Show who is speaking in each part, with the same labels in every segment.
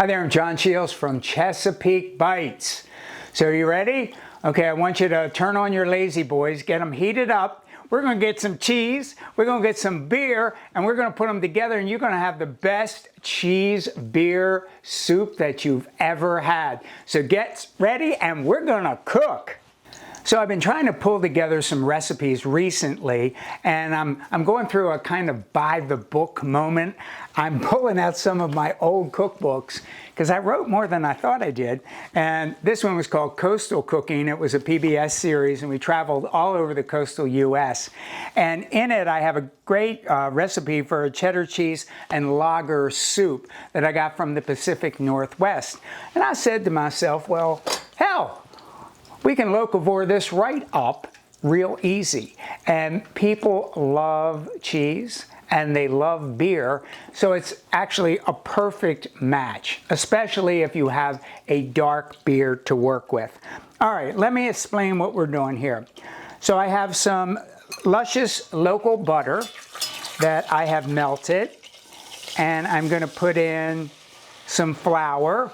Speaker 1: Hi there, I'm John Shields from Chesapeake Bites. So are you ready? Okay, I want you to turn on your lazy boys, get them heated up. We're gonna get some cheese, we're gonna get some beer, and we're gonna put them together, and you're gonna have the best cheese beer soup that you've ever had. So get ready, and we're gonna cook. So I've been trying to pull together some recipes recently, and I'm going through a kind of by the book moment. I'm pulling out some of my old cookbooks because I wrote more than I thought I did. And this one was called Coastal Cooking. It was a PBS series, and we traveled all over the coastal US. And in it, I have a great recipe for a cheddar cheese and lager soup that I got from the Pacific Northwest. And I said to myself, well, hell, we can locavore this right up real easy. And people love cheese and they love beer, so it's actually a perfect match, especially if you have a dark beer to work with. All right, let me explain what we're doing here. So I have some luscious local butter that I have melted, and I'm gonna put in some flour.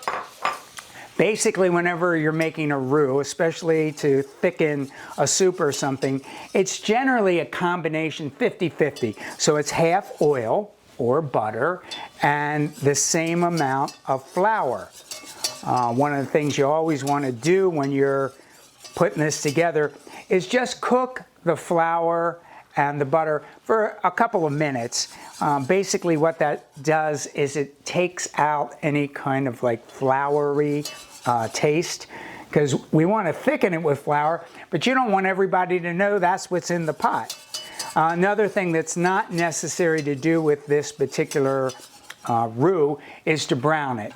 Speaker 1: Basically, whenever you're making a roux, especially to thicken a soup or something, it's generally a combination 50-50. So it's half oil or butter and the same amount of flour. One of the things you always want to do when you're putting this together is just cook the flour and the butter for a couple of minutes. Basically what that does is it takes out any kind of like floury taste, because we want to thicken it with flour, but you don't want everybody to know that's what's in the pot. Another thing that's not necessary to do with this particular roux is to brown it.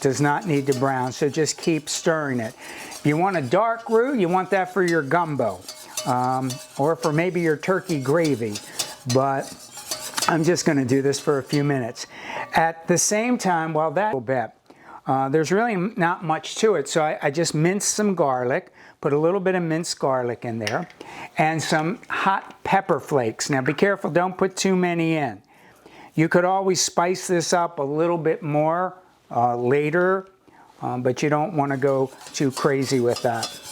Speaker 1: Does not need to brown, so just keep stirring it. If you want a dark roux, you want that for your gumbo. Or for maybe your turkey gravy, but I'm just going to do this for a few minutes. At the same time, while that a little bit, there's really not much to it, so I just minced some garlic, put a little bit of minced garlic in there, and some hot pepper flakes. Now be careful, don't put too many in. You could always spice this up a little bit more later, but you don't want to go too crazy with that.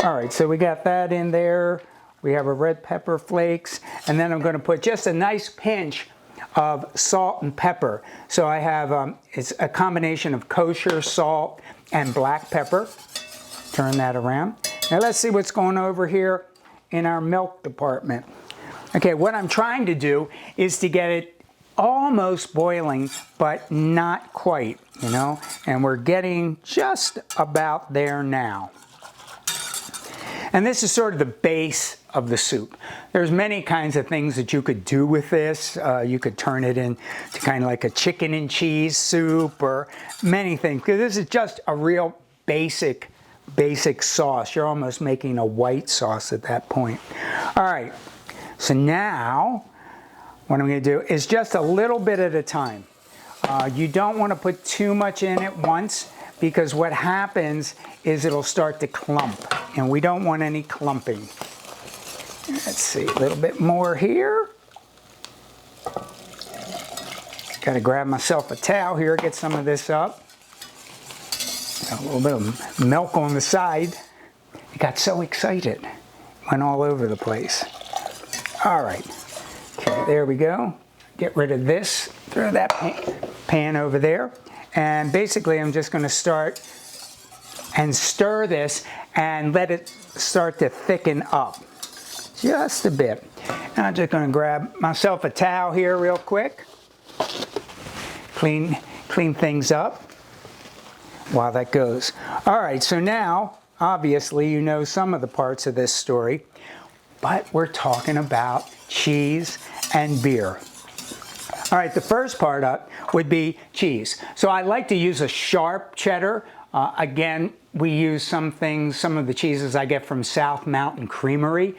Speaker 1: All right, so we got that in there. We have our red pepper flakes, and then I'm going to put just a nice pinch of salt and pepper. So I have, it's a combination of kosher salt and black pepper. Turn that around. Now let's see what's going over here in our milk department. Okay, what I'm trying to do is to get it almost boiling, but not quite, you know, and we're getting just about there now. And this is sort of the base of the soup. There's many kinds of things that you could do with this. You could turn it into kind of like a chicken and cheese soup or many things, because this is just a real basic sauce. You're almost making a white sauce at that point. All right, so now what I'm going to do is just a little bit at a time. You don't want to put too much in at once, because what happens is it'll start to clump, and we don't want any clumping. Let's see, a little bit more here. Got to grab myself a towel here, get some of this up. Got a little bit of milk on the side. I got so excited, went all over the place. All right, okay, there we go. Get rid of this, throw that pan over there. And basically I'm just going to start and stir this and let it start to thicken up just a bit. Now I'm just going to grab myself a towel here real quick, clean things up while that goes. All right, so now obviously you know some of the parts of this story, but we're talking about cheese and beer. All right, the first part up would be cheese. So I like to use a sharp cheddar. Again, we use some of the cheeses I get from South Mountain Creamery,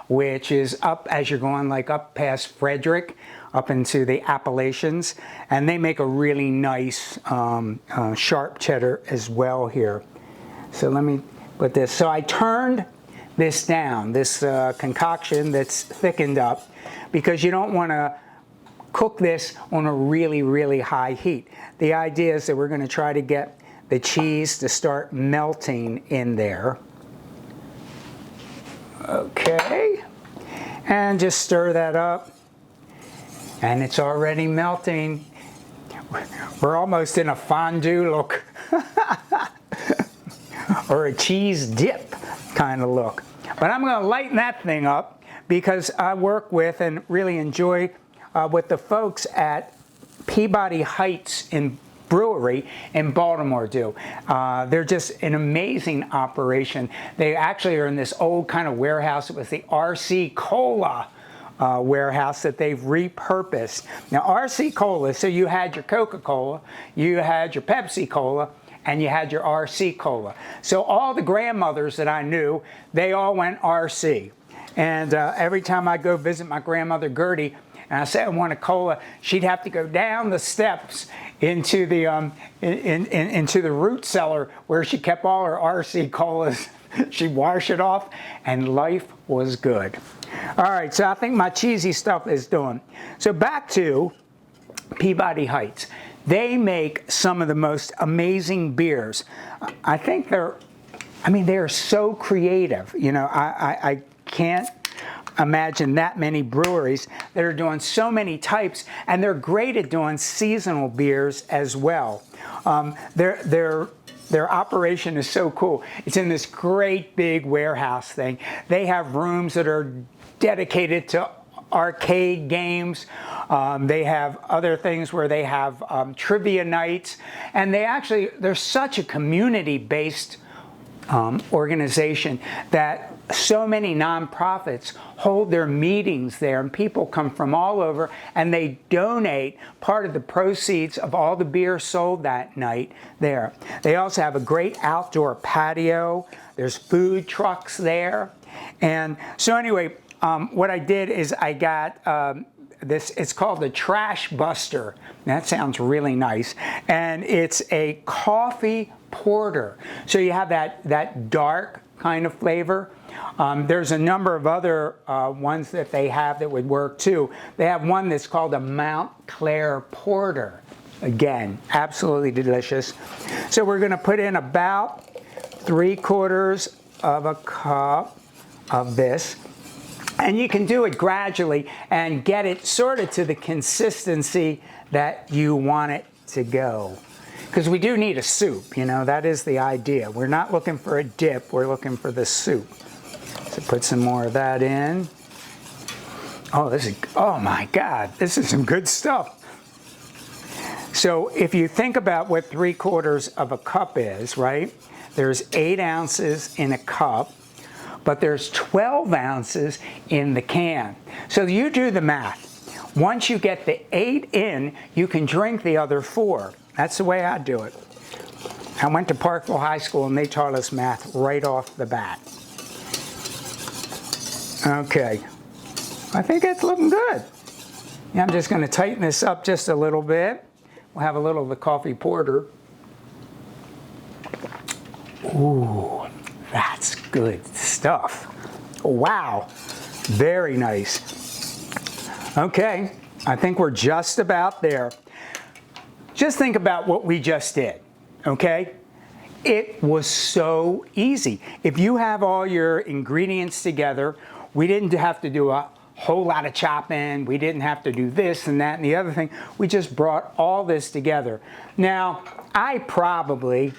Speaker 1: which is up as you're going like up past Frederick, up into the Appalachians. And they make a really nice sharp cheddar as well here. So let me put this. So I turned this down, this concoction that's thickened up, because you don't want to cook this on a really, really high heat. The idea is that we're going to try to get the cheese to start melting in there. Okay, and just stir that up, and it's already melting. We're almost in a fondue look or a cheese dip kind of look. But I'm going to lighten that thing up because I work with and really enjoy what the folks at Peabody Heights Brewery in Baltimore do. They're just an amazing operation. They actually are in this old kind of warehouse. It was the RC Cola warehouse that they've repurposed. Now RC Cola, so you had your Coca-Cola, you had your Pepsi Cola, and you had your RC Cola. So all the grandmothers that I knew, they all went RC. And every time I go visit my grandmother Gertie, and I said I want a cola, she'd have to go down the steps into the into the root cellar where she kept all her RC colas. She'd wash it off, and life was good. All right, so I think my cheesy stuff is done. So back to Peabody Heights. They make some of the most amazing beers. I think they're so creative. You know, I can't imagine that many breweries that are doing so many types, and they're great at doing seasonal beers as well. Their operation is so cool. It's in this great big warehouse thing. They have rooms that are dedicated to arcade games. They have other things where they have trivia nights, and they're such a community-based organization that so many nonprofits hold their meetings there, and people come from all over, and they donate part of the proceeds of all the beer sold that night there. They also have a great outdoor patio. There's food trucks there. And so anyway, what I did is I got this, it's called the Trash Buster. That sounds really nice. And it's a coffee porter. So you have that dark kind of flavor. There's a number of other ones that they have that would work too. They have one that's called a Mount Clair Porter. Again, absolutely delicious. So we're going to put in about 3/4 of a cup of this. And you can do it gradually and get it sort of to the consistency that you want it to go. Because we do need a soup, you know, that is the idea. We're not looking for a dip, we're looking for the soup. So put some more of that in. Oh my God, this is some good stuff. So if you think about what 3/4 of a cup is, right? There's 8 ounces in a cup, but there's 12 ounces in the can. So you do the math. Once you get the 8 in, you can drink the other 4. That's the way I do it. I went to Parkville High School and they taught us math right off the bat. Okay, I think it's looking good. Yeah, I'm just gonna tighten this up just a little bit. We'll have a little of the coffee porter. Ooh, that's good stuff. Wow, very nice. Okay, I think we're just about there. Just think about what we just did, okay? It was so easy. If you have all your ingredients together, we didn't have to do a whole lot of chopping. We didn't have to do this and that and the other thing. We just brought all this together. Now, I probably,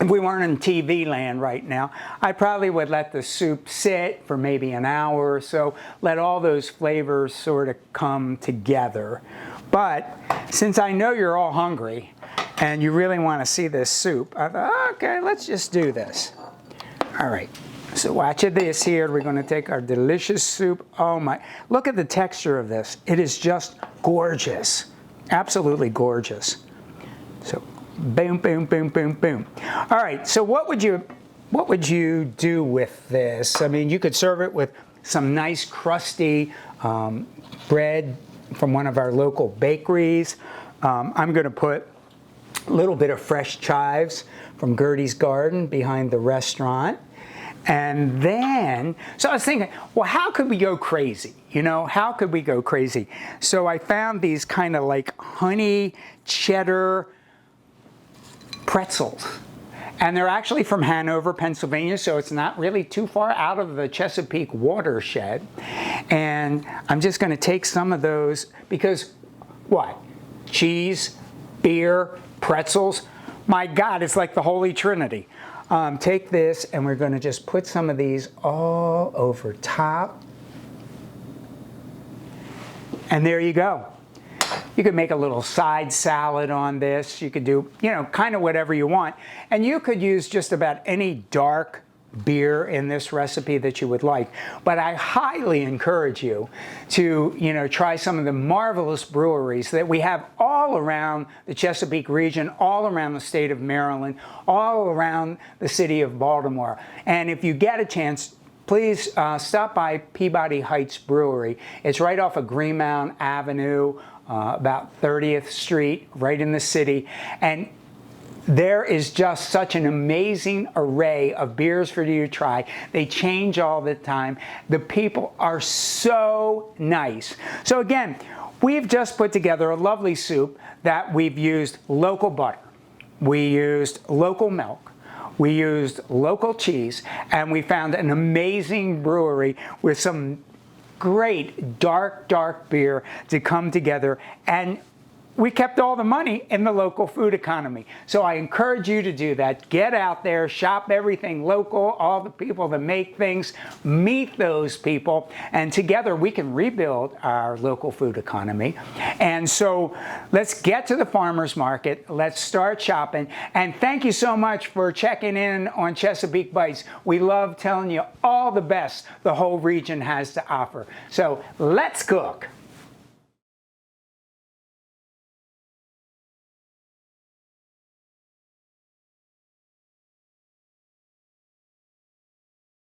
Speaker 1: if we weren't in TV land right now, I probably would let the soup sit for maybe an hour or so, let all those flavors sort of come together. But since I know you're all hungry and you really want to see this soup, I thought, okay, let's just do this. All right, so watch this here. We're going to take our delicious soup. Oh my, look at the texture of this. It is just gorgeous, absolutely gorgeous. So boom, boom, boom, boom, boom. All right, so what would you do with this? I mean, you could serve it with some nice crusty bread from one of our local bakeries. I'm going to put a little bit of fresh chives from Gertie's Garden behind the restaurant. And then, so I was thinking, well, how could we go crazy? You know, how could we go crazy? So I found these kind of like honey cheddar pretzels. And they're actually from Hanover, Pennsylvania, so it's not really too far out of the Chesapeake watershed. And I'm just going to take some of those because, what? Cheese, beer, pretzels. My God, it's like the Holy Trinity. Take this, and we're going to just put some of these all over top. And there you go. You could make a little side salad on this. You could do, you know, kind of whatever you want. And you could use just about any dark beer in this recipe that you would like. But I highly encourage you to, you know, try some of the marvelous breweries that we have all around the Chesapeake region, all around the state of Maryland, all around the city of Baltimore. And if you get a chance, please stop by Peabody Heights Brewery. It's right off of Greenmount Avenue, about 30th Street, right in the city. And there is just such an amazing array of beers for you to try. They change all the time. The people are so nice. So again, we've just put together a lovely soup that we've used local butter. We used local milk. We used local cheese. And we found an amazing brewery with some great dark beer to come together, and we kept all the money in the local food economy. So I encourage you to do that. Get out there, shop everything local, all the people that make things, meet those people, and together we can rebuild our local food economy. And so let's get to the farmers market. Let's start shopping. And thank you so much for checking in on Chesapeake Bites. We love telling you all the best the whole region has to offer. So let's cook.